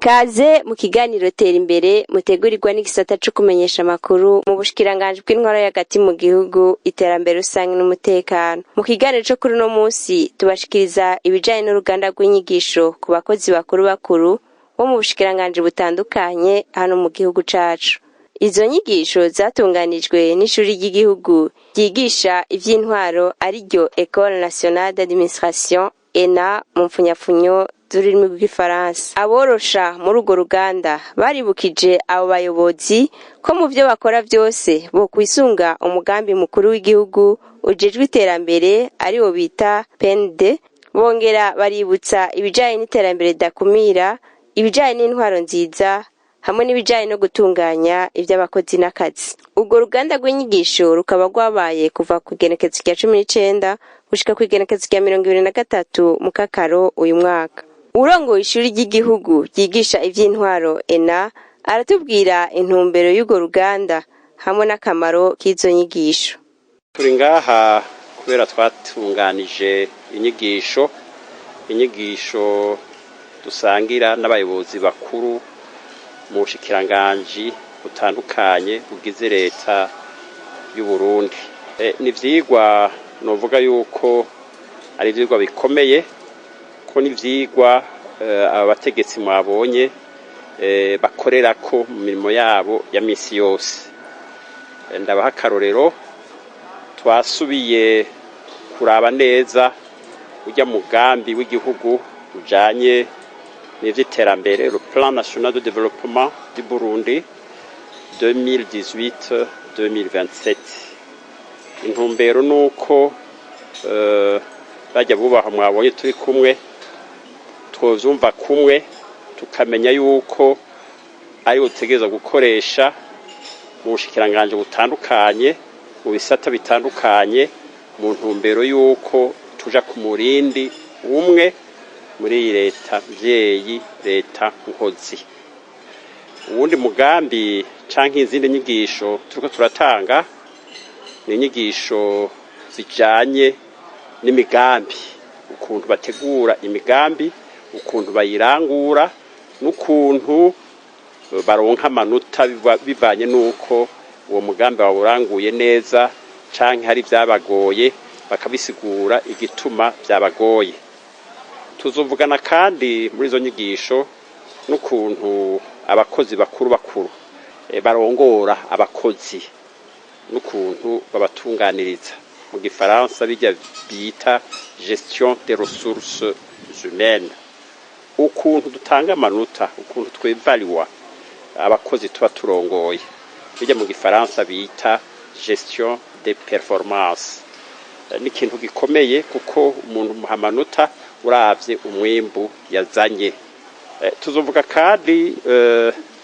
Kaze mu kiganiro tera imbere mutegurirwa n'igisata cyo kumenyesha makuru mu bushikiranganje bw'intwaro y'agati mu gihugu iterambere rusange n'umutekano. Mu kiganiro cyo kuri no munsi tubashikiriza ibijanye n'uruganda rw'inyigisho ku bakozi bakuru bo mu bushikiranganje butandukanye hano mu gihugu cacu. Izo nyigisho zatunganijwe n'ishuri ry'igihugu ryigisha ivy'intwaro ari ryo École Nationale d'Administration ENA mu mfunyafunyo z'ururimi rw'igifaransa. Aborosha muri urwo ruganda baribukije abo bayobozi ko mu byo bakora byose bo kwisunga umugambi mukuru w'igihugu ujejwe iterambere ari wo bita PND. Bongera baributsa ibijanye n'iterambere dakumira, ibijanye n'intwaro nziza hamwe n'ibijanye no gutunganya ivy'abakozi n'akazi. Urwo ruganda rw'inyigisho rukaba rwabaye kuva ku igenekezo rya 19 gushika ku igenekezo rya 23 mu Kakaro uyu mwaka. Urongoye ishuri ry'igihugu ryigisha ivy'intwaro ENA aratubwira intumbero y'urwo ruganda hamwe n'akamaro k'izo nyigisho. Turi ngaha kubera twatunganije inyigisho dusangira n'abayobozi bakuru mu bushikiranganje butandukanye bugize leta y'u Burundi. Ni vyigwa novuga yuko ari vyigwa bikomeye ko n'ivyigwa abategetsi mwabonye bakorera ko mu mirimo yabo ya misi yose. Ndabaha akarorero twasubiye kuraba neza ujya mugambi w'igihugu ujanye n'ivy'iterambere, le plan national de développement du Burundi 2018-2027. Intumbero nuko bajya bubaha mwabonye turi kumwe twovyumva kumwe tukamenya yuko ari utegeza gukoresha mu bushikiranganje butandukanye mu bisata bitandukanye mu ntumbero yuko tuja ku murindi umwe muri leta vyeyi leta nkozi. Uwundi mugambi canke izindi nyigisho turiko turatanga ni inyigisho zijanye n'imigambi, ukuntu bategura imigambi, ukuntu bayirangura, n'ukuntu baronka amanota bivanye nuko uwo mugambi bawuranguye neza canke hari vyabagoye bakabisigura igituma vyabagoye. Tuzovugana kandi muri izo nyigisho n'ukuntu abakozi bakuru barongora abakozi n'ukuntu babatunganiriza mu gifaransa bijya bita gestion des ressources humaines, ukuntu dutanga amanota, ukuntu twevalua abakozi tuba turongoye bijya mu gifaransa bita gestion des performances. Ni ikintu gikomeye kuko umuntu muha amanota uravye umwimbu yazanye. Tuzovuga kandi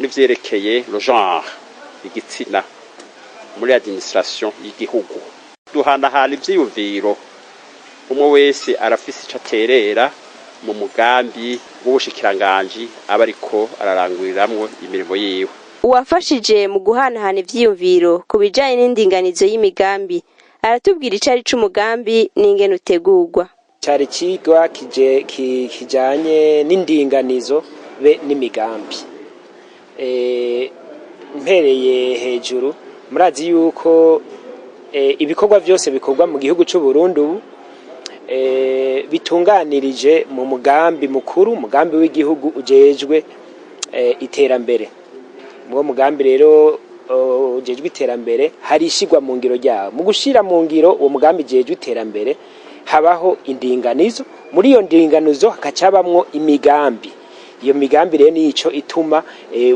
n'ivyerekeye le genre, igitsina muri administration y'igihugu. Duhanahana ivyiyumviro, umwe wese arafise ico aterera mu mugambi w'ubushikiranganje aba ariko araranguriramwo imirimo yiwe. Uwafashije mu guhanahana ivyiyumviro ku bijanye n'indinganizo y'imigambi aratubwira icari c'umugambi n'ingene utegurwa. Cari cigwa kijanye n'indinganizo be n'imigambi. Mpereye hejuru murazi yuko ibikorwa byose bikorwa mu gihugu cy'u Burundi bitunganirije mu mugambi mukuru, umugambi w'igihugu ujejwe iterambere. Mu mugambi rero ujejwe iterambere hari ishigwa mu ngiro ryawo. Mu gushira mu ngiro uwo mugambi ujejwe iterambere habaho indinganizo, muri iyo ndinganizo hakacabamwo imigambi. Iyo migambi rero nico ituma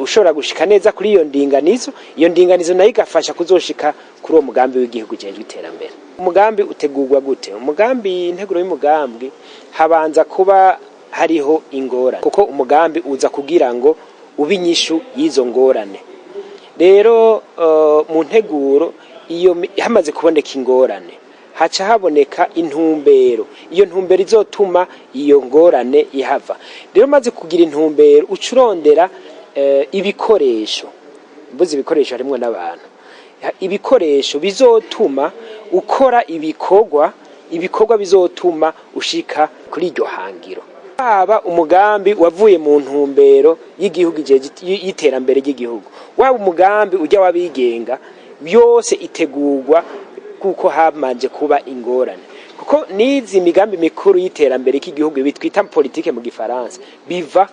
ushobora gushika neza kuri iyo ndinganizo. Iyo ndinganizo nayo igafasha kuzoshika kuri uwo mugambi w'igihugu ujejwe iterambere. Umugambi utegurwa gute? Umugambi, integuro y'umugambi habanza kuba hariho ingorane, kuko umugambi uza kugira ngo ubinyishu y'izo ngorane. rero mu nteguro iyo hamaze kuboneka ingorane haca haboneka intumbero, iyo ntumbero izotuma iyo ngorane ihava. Rero maze kugira intumbero ucurondera ibikoresho, mbuze ibikoresho harimwo n'abantu, ibikoresho bizotuma ukora ibikorwa bizotuma ushika kuri iryo hangiro. Waba umugambi wavuye mu ntumbero y'igihugu y'iterambere ry'igihugu, waba umugambi ujya wabigenga, byose itegurwa kuko hamanje kuba ingorane. Kuko nizi migambi mikuru y'iterambere ry'igihugu bitwita politike mu gifaransa biva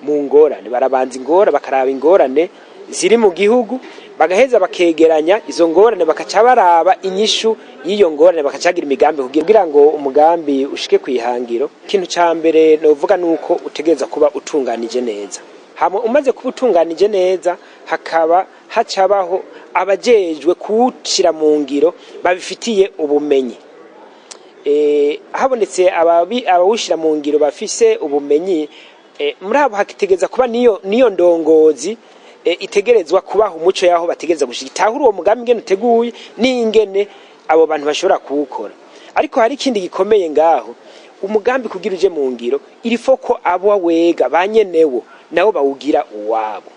mu ngorane. Barabanza bakaraba ingorane ziri mu gihugu, bagaheza bakegeranya izo ngorane, bakaca baraba inyishu y'iyo ngorane, bakacagira imigambi kugira ngo umugambi ushike kwihangiro. Ikintu ca mbere novuga nuko utegereza kuba utunganije neza. Hama umaze kuba utunganije neza, hakaba hacabaho abajejwe kuwushira mu ngiro babifitiye ubumenyi. Habonetse abawushira mu ngiro bafise ubumenyi, muri abo hakitegeza kuba niyo ndongozi itegerezwa kubaha umuco yaho bategereza gushitahura uwo mugambi ngene uteguye n'ingene abo bantu bashobora kuwukora. Ariko hari ikindi gikomeye ngaho, umugambi kugira uje mu ngiro irifo ko abo wega banyenewo nabo bawugira uwabo.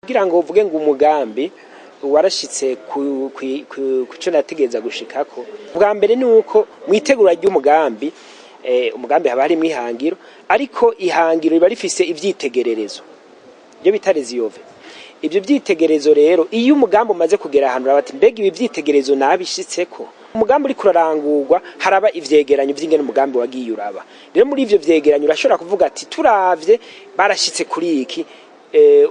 Kugira ngo uvuge ngo umugambi warashitse kuco nategeza gushikako, bwa mbere ni uko mwitegura ry'umugambi, umugambi haba hari mwihangiro, ariko ihangiro riba rifise ivyitegererezo byo bitareze yove. Ibyo byitegerezo rero iyo umugambi umaze kugera ahantu urabati mbega ibi byitegerezo nabishitseko, umugambi uri kurarangurwa haraba ivyegeranyo vy'ingene umugambi wagiye uraba. Rero muri ivyo vyegeranyo urashobora kuvuga ati turavye barashitse kuri iki,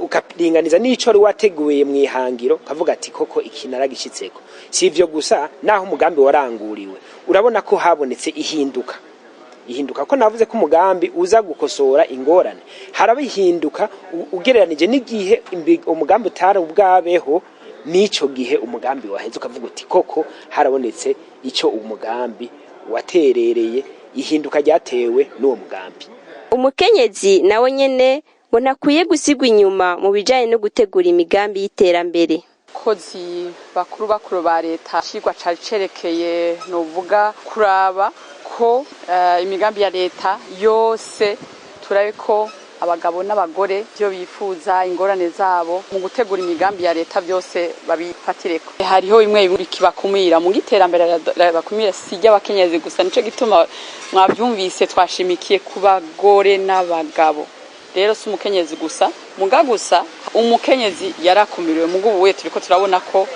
ukaringaniza n'ico ari wateguye mwihangiro kavuga ati koko iki naragishitseko. Si ivyo gusa, naho umugambi waranguriwe urabona ko habonetse ihinduka ko navuze ko umugambi uza gukosora ingorane, haraba ihinduka ugereranije n'igihe umugambi utari ubwabeho n'ico gihe umugambi waheze, ukavuga uti koko harabonetse ico umugambi waterereye, ihinduka ryatewe n'uwo mugambi. Umukenyezi nawe nyene ngo ntakwiye gusigwa inyuma mu bijanye no gutegura imigambi y'iterambere. Kozi bakuru ba leta shigwa cari cerekeye novuga kuraba ko imigambi ya leta yose turabe ko abagabo n'abagore byo bifuza ingorane zabo mu gutegura imigambi ya leta byose babifatireko. Hariho imwe kibakumira mu giterambere bakumira sijya abakenyezi gusa, nico gituma mwavyumvise twashimikiye ku bagore n'abagabo. Rero si umukenyezi gusa, gusa umukenyezi yarakumiriwe, mugubu we turiko turabona ko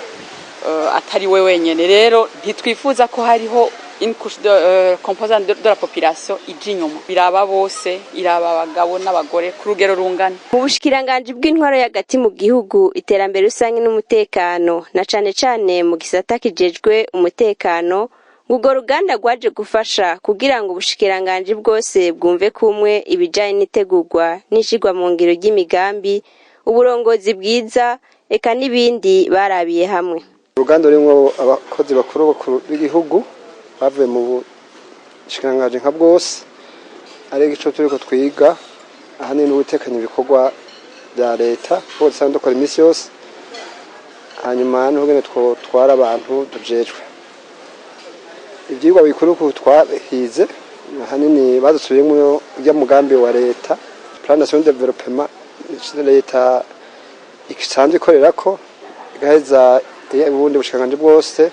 atari we wenyene. Rero ntitwifuza ko hariho une couche de composante de la population ijinyuma, biraba bose, iraba abagabo n'abagore ku rugero rungana. Mu bushikiranganje bw'intwaro y'agati mu gihugu, iterambere rusange n'umutekano, na cane mu gisata kijejwe umutekano, urwo ruganda rwaje gufasha kugira ngo ubushikiranganje bwose bwumve kumwe ibijanye n'itegurwa n'ishigwa mu ngiro ry'imigambi, uburongozi bwiza, eka n'ibindi barabiye hamwe. Uruganda rurimwo abakozi bakuru b'igihugu bavuye mu bushikiranganje nka bwose, ari ico turiko twiga ahanini ugutekanya ibikorwa bya leta bose dukora imisi yose, hanyuma n'ubwene twara abantu dujejwe ivyigwa bikuru ko twahize. Ahanini bazusubiyemo ujya mugambi wa leta Plan National Development leta ikisanzwe ikorera ko igaheza ubundi bushikiranganje bwose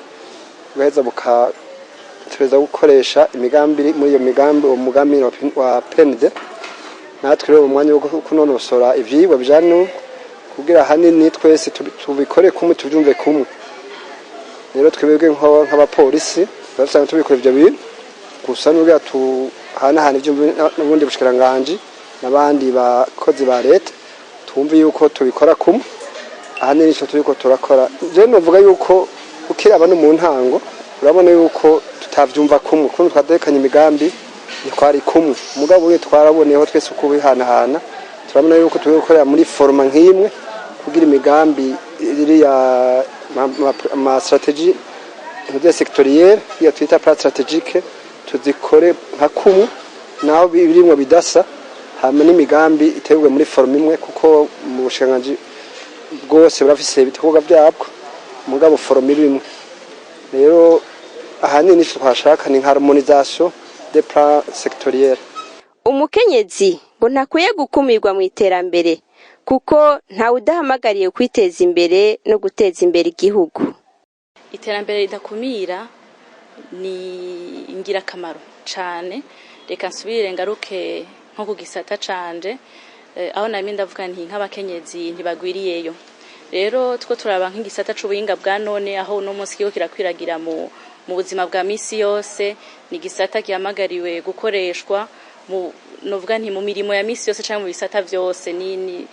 bugaheza bukatureza gukoresha imigambi muri iyo migambi, uwo mugambi wa PND. Natwe rero mu mwanya wo kunonosora ivyigwa bijanye kugira ahanini twese tubikore kumwe, tuvyumve kumwe. Rero twebwe nk'abapolisi bafite tubikora ivyo bintu gusa n'ubwo tuhana ivyo n'ubundi bushikiranganje n'abandi bakozi ba leta tumve yuko tubikora kumwe. Ahanini ico turiko turakora je novuga yuko ukira abantu mu ntango urabona yuko tutavyumva kumwe, kuko twadekanye imigambi twari kumwe, mugabo we twaraboneyeho twese uko bihanahana. Turabona yuko tugikorera muri forma nk'imwe kugira imigambi iri ya ma strategie de sectorielle ya twita plan stratégique tuzikore nka kumwe, naho birimwe bidasa hama n'imigambi iteguwe muri forma imwe, kuko mu bushinganje bwose burafise ibikorwa byabwo mugabo forum bimwe rero ahanini twashaka ni harmonisation des plans sectoriels. Umukenyezi ngo ntakwiye gukumirwa mu iterambere kuko ntawe udahamagariye kwiteza imbere no guteza imbere igihugu. Iterambere ridakumira ni ingirakamaro cyane. Reka nsubire ngaruke nko ku gisata canje aho nami ndavuga nti nk'abakenyezi ntibagwiriyeyo. Rero two turaba nk'igisata c'ubuhinga bwa none aho no munsi kiko kirakwiragira mu buzima bwa misi yose, ni gisata gihamagariwe gukoreshwa mu novuga nti mu mirimo ya misi yose cyangwa mu bisata byose ni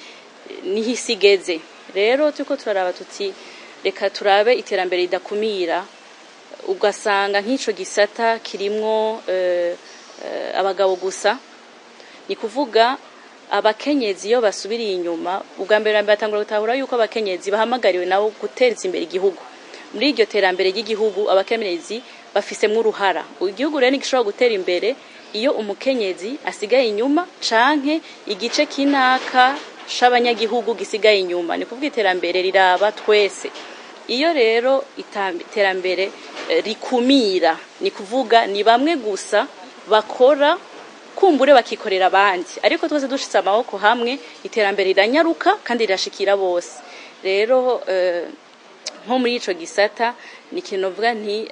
hisigeze. Rero tuko turaraba tuti reka turabe iterambere ridakumira, ugasanga nk'ico gisata kirimwo abagabo gusa, ni kuvuga abakenyezi iyo basubiriye inyuma ubwa mbere batangura gutahura yuko abakenyezi bahamagariwe nabo guteza imbere igihugu. Muri iryo terambere ry'igihugu abakenyezi bafisemwe uruhara. Igihugu rero nigishobora gutera imbere iyo umukenyezi asigaye inyuma canke igice kinaka c'abanyagihugu gisigaye inyuma. Ni kuvuga iterambere riraba twese. Iyo rero iterambere rikumira, ni kuvuga ni bamwe gusa bakora kumbure bakikorera abandi, ariko twese dushitse amaboko hamwe iterambere riranyaruka kandi rirashikira bose. Rero nko muri ico gisata ni kintu vuga nti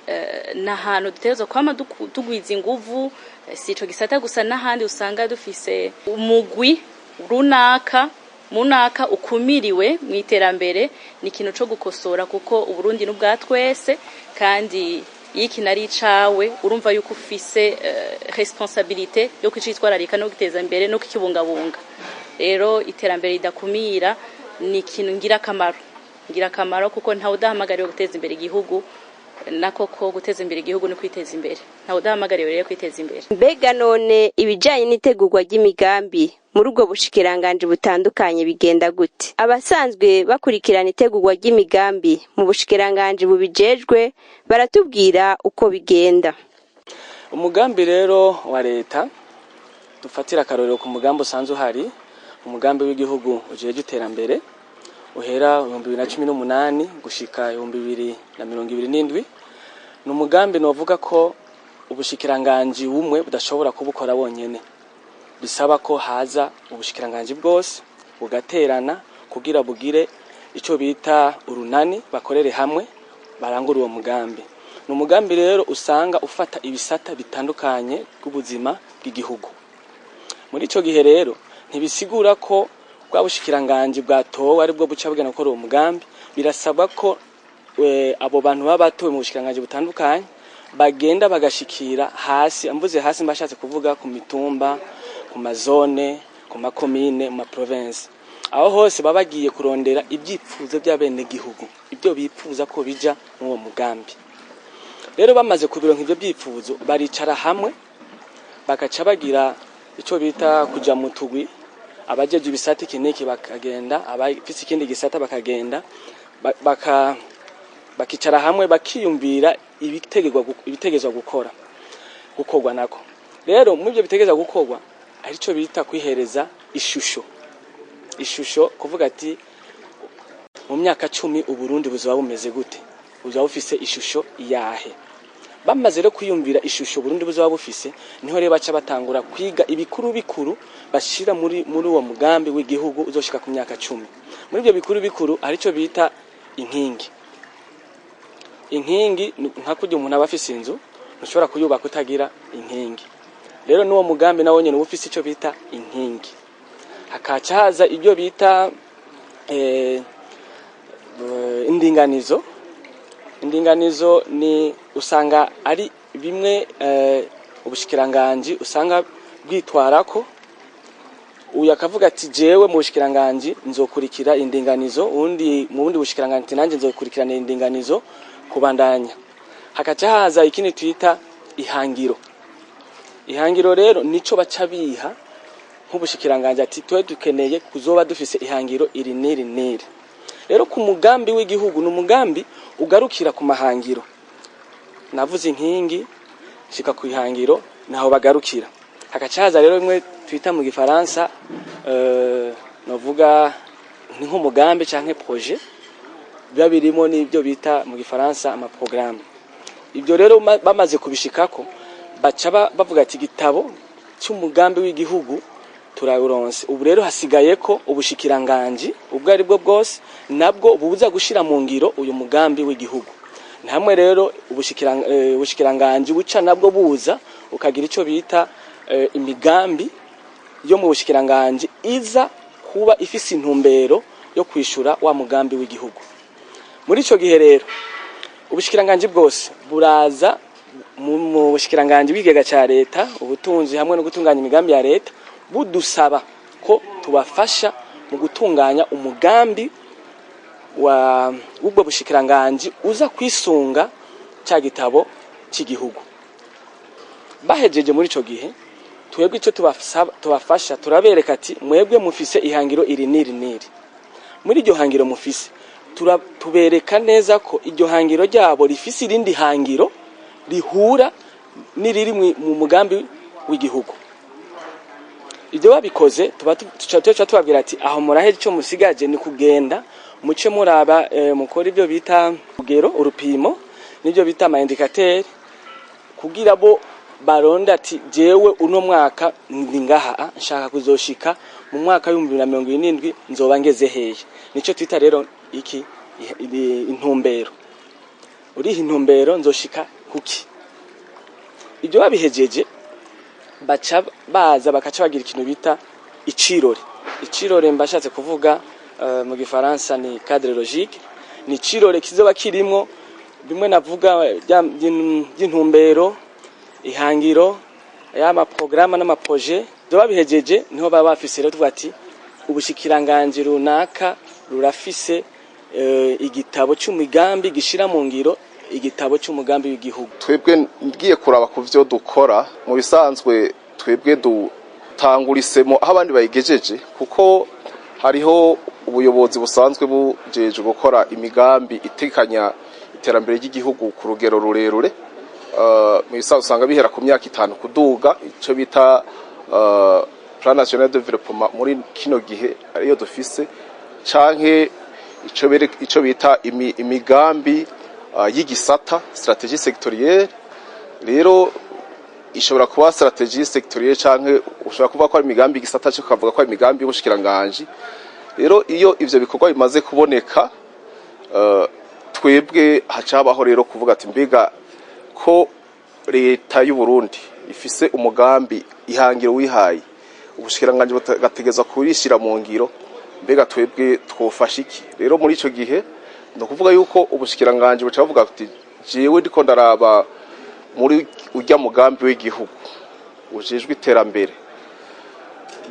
nahantu dutezo kwama tugwiza inguvu, si ico gisata gusa n'ahandi usanga dufise umugwi runaka munaka ukumiriwe mu iterambere. Ni ikintu cyo gukosora kuko uburundi n'ubwa twese, kandi iki nari cawe urumva yuko ufise responsabilité yo kwicitwararika no guteza imbere no kukibungabunga. Rero iterambere ridakumira ni ikintu ngirakamaro kuko ntawe udahamagariwe guteza imbere igihugu, nako ko guteza imbere igihugu no kwiteza imbere. Ntawe udahamagariwe rero kwiteza imbere. Mbega none ibijanye n'itegurwa ry'imigambi muri ubwo bushikiranganje butandukanye bigenda gute? Abasanzwe bakurikirana itegurwa ry'imigambi mu bushikiranganje bubijejwe baratubwira uko bigenda. Umugambi rero wa leta dufatira akarorero ku mugambi usanzwe uhari, umugambi w'igihugu ujeje iterambere uhera 2018 gushika 2027. Ni umugambi novuga ko ubushikiranganje bumwe budashobora kubukora wonyene, bisaba ko haza ubushikiranganje bwose bugaterana kugira bugire ico bita urunani bakorere hamwe barangura uwo mugambi. Ni umugambi rero usanga ufata ibisata bitandukanye bw'ubuzima bw'igihugu. Muri ico gihe rero ntibisigura ko bwa bushikiranganje bwatowe ari bwo buca bugena ko uwo mugambi, birasaba ko abo bantu baba batowe mu bushikiranganje butandukanye bagenda bagashikira hasi. Amvuze hasi mbashatse kuvuga ku mitumba, ku mazone, ku makomine, mu province. Aho hose babagiye kurondera ibyipfuzo by'abene gihugu, ibyo bipfuza ko bija mu uwo mugambi. Rero bamaze kubironka ibyo byipfuzo baricara hamwe bakaca bagira ico bita kuja mu tugwi, abajeje ibisata kiniki bakagenda, abafise ikindi gisata bakagenda bakicara hamwe bakiyumvira ibitegezwa gukorwa nako. Rero mu byo bitegeza gukorwa arico bita kwihereza ishusho kuvuga ati mu myaka 10 uburundi buzaba bumeze gute, buzaba bufise ishusho yahe. Bamaze rero kwiyumvira ishusho Burundi buzaba bufise, niho rero baca batangura kwiga ibikuru bashira muri uwo mugambi w'igihugu uzoshika ku myaka 10. Muri ibyo bikuru arico bita inkingi nka kujya umuntu aba afise inzu ntushobora kuyubaka utagira inkingi. Rero n'uwo mugambi nawo nyene ufise ico bita inkingi. Hakaca haza ibyo bita indinganizo ni usanga ari bimwe ubushikiranganje usanga bwitwarako. Uyu akavuga ati jewe mu bushikiranganje nzokurikira indinganizo, undi mu bundi bushikiranganje nanje nzokurikirana indinganizo kubandanya. Hakaca haza ikindi twita ihangiro rero nico baca biha nk'ubushikiranganje ati twe dukeneye kuzoba dufise ihangiro iri niri. Rero ku mugambi w'igihugu n'umugambi ugarukira ku mahangiro. Navuze inkingi shika ku ihangiro naho bagarukira. Hakacaza rero imwe twita mu gifaransa novuga nk'umugambi canke projet biba birimo n'ibyo bita mu gifaransa amaprograme. Ibyo rero bamaze kubishikako baca bavuga ati igitabo cy'umugambi w'igihugu turaburonse. Ubu rero hasigaye ko ubushikiranganji ubwo ari bwo bwose nabwo buza gushira mu ngiro uyu mugambi w'igihugu. Ntamwe rero ubushikiranganji buca nabwo buza ukagira ico bita imigambi yo mu bushikiranganji iza kuba ifise intumbero yo kwishura wa mugambi w'igihugu. Muri ico gihe rero ubushikiranganji bwose buraza mu bushikiranganji bw'igega ca leta ubutunzi hamwe no gutunganya imigambi ya leta budusaba ko tubafasha mu gutunganya umugambi w'ubwo bushikiranganji uza kwisunga cya gitabo cy'igihugu. Bahejeje muri ico gihe twebwe ico tubafasha turabereka ati mwebwe mufise ihangiro iri niri niri. Muri iryo hangiro mufise tubereka neza ko iryo hangiro ryabo rifise irindi hangiro rihura n'iriri mu mugambi w'igihugu. Ibyo babikoze tuca tubabwira ati aho murahe ico musigaje ni kugenda muce muraba mukora ibyo bita urugero urupimo n'ibyo bita ama indicateur kugira bo baronda ati jewe uno mwaka ndi ngaha nshaka kuzoshika mu mwaka w'2027 nzoba ngeze heye. Nico twita rero iki intumbero. Uri intumbero nzoshika kuki. Ibyo babihejeje baca baza bakaca bagira ikintu bita icirore. Icirore mbashatse kuvuga mu gifaransa ni cadre logique. Ni icirore kizoba kirimo bimwe navuga by'intumbero, ihangiro, y'ama programme n'ama projet. Ibyo babihejeje niho baba bafise rero tuvuga ati ubushikiranganje runaka rurafise igitabo cy'umugambi gishira mu ngiro igitabo cy'umugambi w'igihugu. Twebwe ngiye kuraba ku byo dukora mu bisanzwe twebwe dutangurisemo aho abandi bayigejeje kuko hariho ubuyobozi busanzwe bujeje gukora imigambi itekanya iterambere ry'igihugu ku rugero rurerure. Mu bisanzwe usanga bihera ku myaka 5 kuduga ico bita Plan National de Développement muri kino gihe ariyo dufise canke ico bita imigambi y'igisata stratégie sectorielle. Rero ishobora kuba stratégie sectorielle canke ushobora kuvuga ko ari imigambi y'igisata cyo kavuga ko ari imigambi y'ubushikiranganje. Rero iyo ivyo bikorwa bimaze kuboneka twebwe hacabaho rero kuvuga ati mbega ko leta y'u Burundi ifise umugambi ihangiro wihaye ubushikiranganje gategeza kurishira mu ngiro, mbega twebwe twofasha iki. Rero muri ico gihe no kuvuga yuko ubushikiranganje buca bavuga ati jewe ndiko ndaraba muri ujya mugambi w'igihugu ujejwe iterambere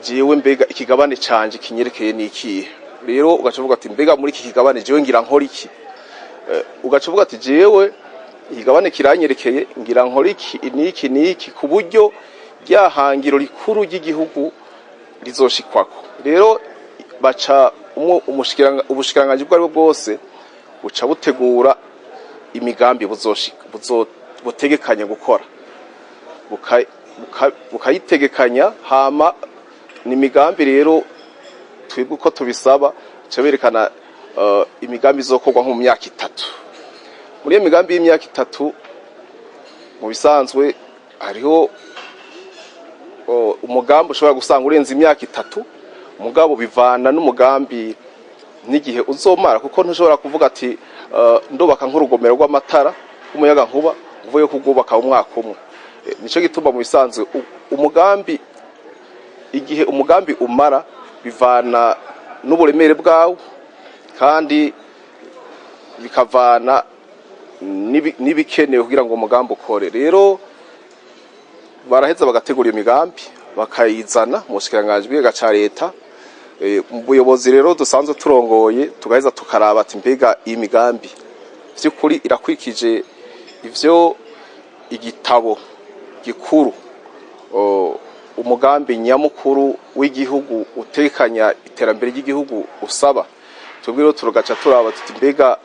jewe mbega ikigabane canje kinyerekeye niki. Rero ugaca uvuga ati mbega muri iki kigabane jewe ngira nkora iki. Ugaca uvuga ati jewe ikigabane kiranyerekeye ngira nkora iki niki ku buryo ryahangiro rikuru ry'igihugu rizoshikwako. Rero baca ubushikiranganje bwo aribwo bwose buca butegura imigambi butegekanya gukora bukayitegekanya hama ni imigambi rero twebwe uko tubisaba caberekana imigambi izokorwa nko mu myaka 3. Muri iyo migambi y'imyaka 3 mu bisanzwe hariho umugambi ushobora gusanga urenze imyaka 3 umugabo bivana n'umugambi n'igihe uzomara kuko ntushobora kuvuga ati ndobaka nk'urugomero rw'amatara umuyaga nkuba uvuye kugubaka umwaka umwe. Nico gituma mu bisanzwe umugambi igihe umugambi umara bivana n'uburemere bwawo kandi bikavana n'ibikenewe kugira ngo umugambi ukore. Rero baraheza bagategura imigambi bakayizana mu bushikiranganje bw'igega ca leta. Mu buyobozi rero dusanzwe turongoye tugaheza tukaraba ati mbega iyi migambi vy'ukuri irakwikije ivyo igitabo gikuru umugambi nyamukuru w'igihugu utekanya iterambere ry'igihugu usaba. Twebwe rero turugaca turaba tuti mbega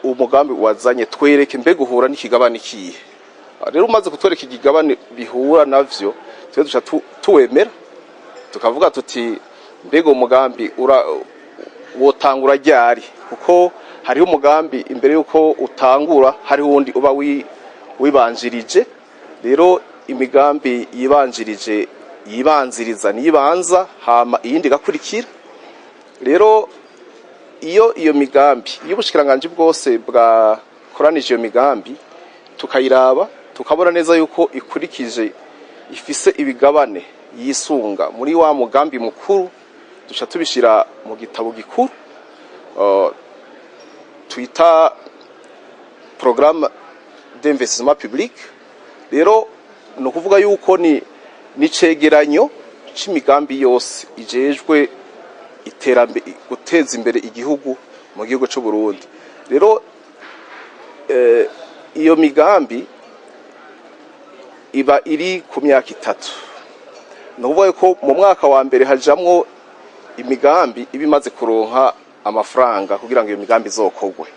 umugambi wazanye twereke mbega uhura n'ikigabane kiye. Rero umaze kutwereka ikigabane bihura navyo twe duca tuwemera tukavuga tuti mbega umugambi wotangura ryari, kuko hariho umugambi imbere yuko utangura hariho uwundi uba wibanjirije. Rero imigambi yibanjirije yibanziriza nibanza hama iyindi gakurikira. Rero iyo migambi y'ubushikiranganje bwose bwakoranije iyo migambi tukayiraba tukabona neza yuko ikurikije ifise ibigabane yisunga muri wa mugambi mukuru, duca tubishira mu gitabo gikuru twita programme d'investissement public. Rero no kuvuga yuko ni cegeranyo c'imigambi yose ijejwe iterambere guteza imbere igihugu mu gihugu cy'u Burundi. Rero iyo migambi iba iri ku myaka 3. No kuvuga ko mu mwaka wa mbere hajamwo imigambi ibimaze kuronka amafaranga kugira ngo iyo migambi izokogwe.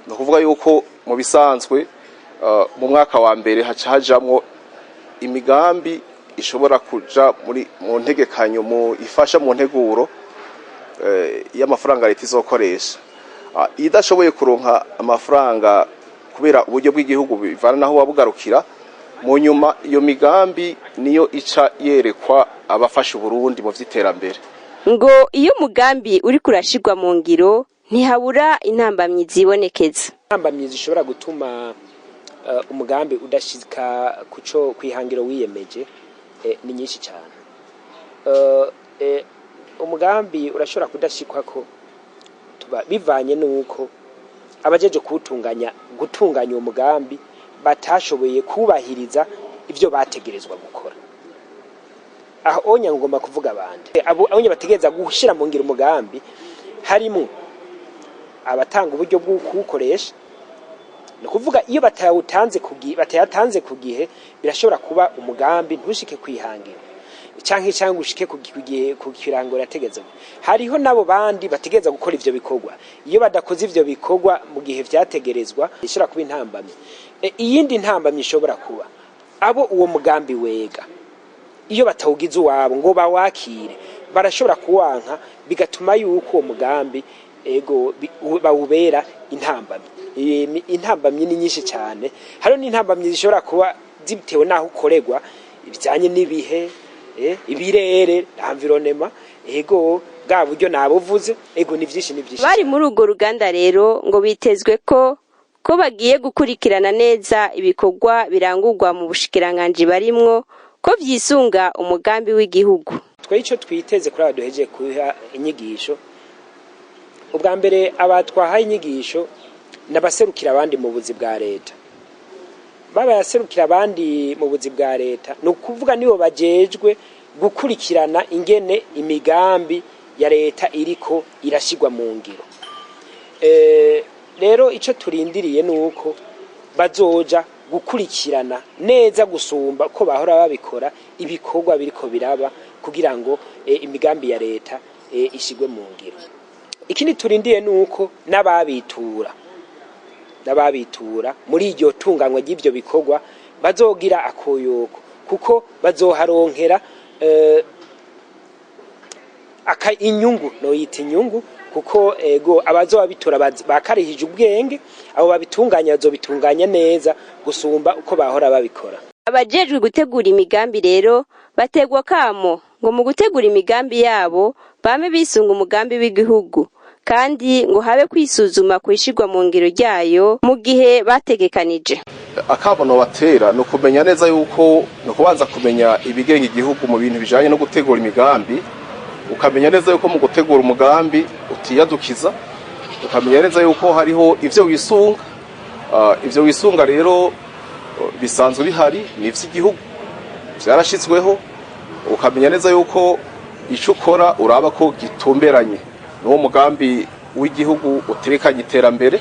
No kuvuga yuko mu bisanzwe mu mwaka wa mbere haca hajamwo imigambi ishobora kuja mu ntegekanyo mu ifasha mu nteguro y'amafaranga leta izokoresha. Idashoboye kuronka amafaranga kubera uburyo bw'igihugu bivana naho wabugarukira, mu nyuma iyo migambi niyo ica yerekwa abafasha Burundi mu vy'iterambere. Ngo iyo mugambi uri kurashirwa mu ngiro ntihabura intambamyi zibonekeza. Intambamyi zishobora gutuma umugambi udashika kuco kwihangiro wiyemeje ni nyinshi cyane. Umugambi urashobora kudashikwa ko bivanye nuko abajeje gutunganya umugambi batashoboye kubahiriza ivyo bategerezwa gukora. Aho onya ngoma kuvuga abandi abonye bategereza gushira mu ngiro umugambi harimo abatanga uburyo bwo kuwukoresha. No kuvuga iyo batayatanze ku gihe birashobora kuba umugambi ntushike kwihangira canke ushike ku gihe ku kirango rategeza. Hariho nabo bandi bategeza gukora ivyo bikorwa, iyo badakoze ivyo bikorwa mu gihe vyategerezwa ishira kuba intambamye. Iyindi ntambamye ishobora kuba abo uwo mugambi wega, iyo batawugize uwabo ngo bawakire barashobora kuwanka, bigatuma yuko uwo mugambi ego bawubera intambamye. Intambamye ni nyinshi cyane. Hariho n'intambamye zishobora kuba zibitewe naho ukoregwa ibijanye n'ibihe, ibirere, environnement, ego bwa buryo nabuvuze, ego ni vyinshi. Bari muri urwo ruganda rero ngo bitezwe ko bagiye gukurikirana neza ibikorwa birangurwa mu bushikiranganje barimwo, ko vyisunga umugambi w'igihugu. Twe ico twiteze kuri abaduheje kuha inyigisho, ubwa mbere abatwahaye inyigisho nabaserukira abandi mu buzi bwa leta. Baba yaserukira abandi mu buzi bwa leta no kuvuga nibo bajejwe gukurikirana ingene imigambi ya leta iriko irashigwa mu ngiro. Rero ico turindiriye nuko bazoja gukurikirana neza gusumba ko bahora babikora ibikorwa biriko biraba kugira ngo imigambi ya leta ishigwe mu ngiro. Ikindi turindiye nuko n'ababitura muri iryo tunganywa ry'ibyo bikorwa bazogira akoyoko, kuko bazoharonkera inyungu, no yita inyungu, kuko ego abazoba bitura bakarihije ubwenge, abo babitunganya bazobitunganya neza gusumba uko bahora babikora. Abajejwe gutegura imigambi rero bategwa kamo ngo mu gutegura imigambi yabo bame bisunga umugambi w'igihugu, kandi ngo habe kwisuzuma kwishirwa mu ngiro ryayo mu gihe bategekanije. Akabono batera no kumenya neza yuko no kubanza kumenya ibigenga igihugu mu bintu bijanye no gutegura imigambi, ukamenya neza yuko mu gutegura umugambi utiyadukiza, ukamenya neza yuko hariho ivyo wisunga. Ivyo wisunga rero bisanzwe bihari ni ivy'igihugu vyarashitsweho, ukamenya neza yuko ico ukora uraba ko gitumberanye n'uwo mugambi w'igihugu utekanye iterambere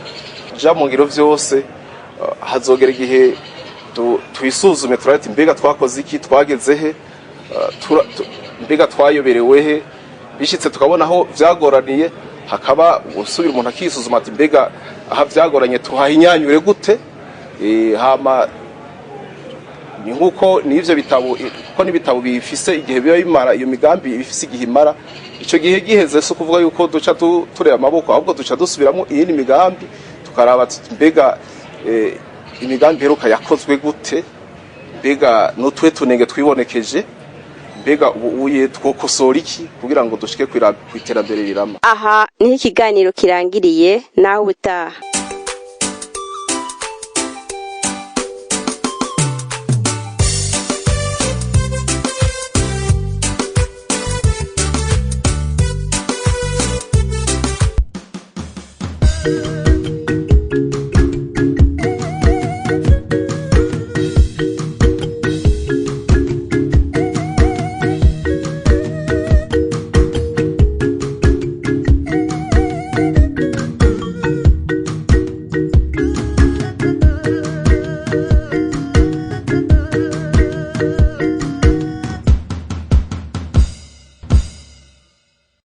ja mu ngiro vyose. Hazogera igihe twisuzume turati mbega twakoze iki, twageze he, mbega twayoberewe he, bishitse tukabona aho vyagoraniye hakaba gusubira umuntu akisuzuma ati mbega aha vyagoranye tuhahinyanyure gute. Hama ni nkuko n'ivyo bitabo ko n'ibitabo bifise igihe biba bimara, iyo migambi bifise igihe imara ico gihe giheze so kuvuga yuko duca tureba amaboko ahubwo duca dusubiramo iyindi migambi tukaraba mbega imigambi heruka yakozwe gute, mbega n'utwe tunenge twibonekeje, mbega ubuye twokosora iki kugira ngo dushike kwiterambere rirama. Aha niho ikiganiro kirangiriye, naho ubutaha. Thank you.